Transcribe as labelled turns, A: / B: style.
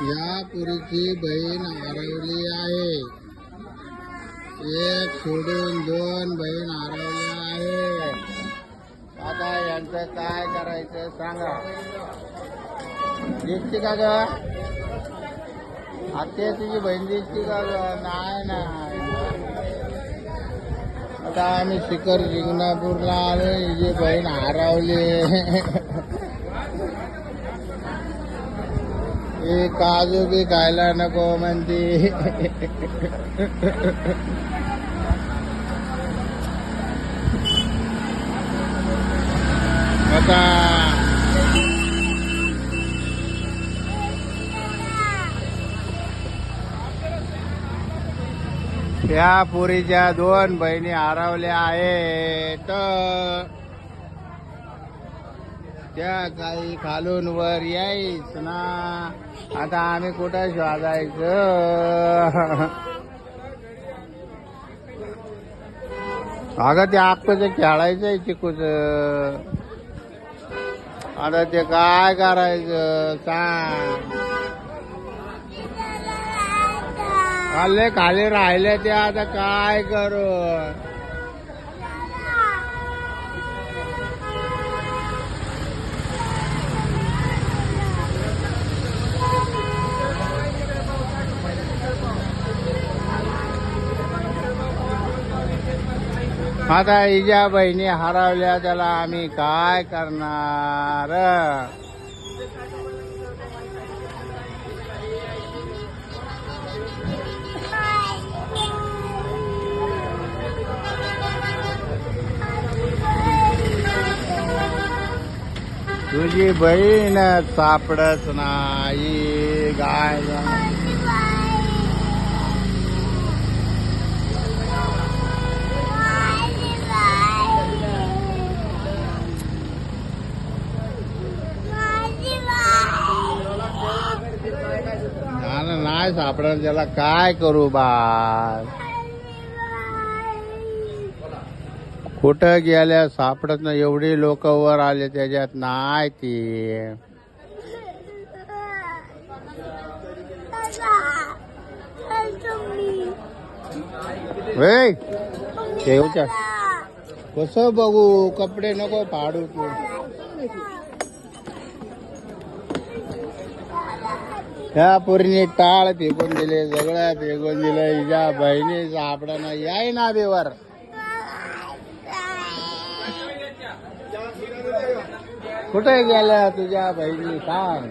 A: या पुरीची बहीण हरवली आहे. एक सोडून दोन बहीण हरवल्या आहे. आता यांचं काय करायचं सांगा. दिसते का ग? आत्या तुझी बहीण दिसते का ग? नाही ना. आता आम्ही शिखर शिंगणापूरला आलो. हिची बहीण हरवली. हे काजू बी खायला नको म्हणते. आता त्या पोरीच्या दोन बहिणी हरवल्या आहेत. त्या काही खालून वर यायच ना. आता आम्ही कुठं शोधायचं. अगं ते आकचं खेळायचंय चिकूच. आता ते काय करायचं सांग. खाल्ले खाली राहिले ते आता काय करू. आता हिच्या बहिणी हरवल्या. त्याला आम्ही काय करणार. तुझी बहीण सापडत नाही. गाय नाही सापडत. त्याला काय करू बा. कुठं गेल्या सापडत नाही. एवढी लोक वर आले त्याच्यात नाही ती. ठेवच्या कसं बघू. कपडे नको फाडू तू. ह्या पोरीने टाळ फेकून दिले. सगळ्या फेकून दिलं. हिच्या बहिणी सापडणं याय ना बेवर. कुठे गेल्या तुझ्या बहिणी सांग.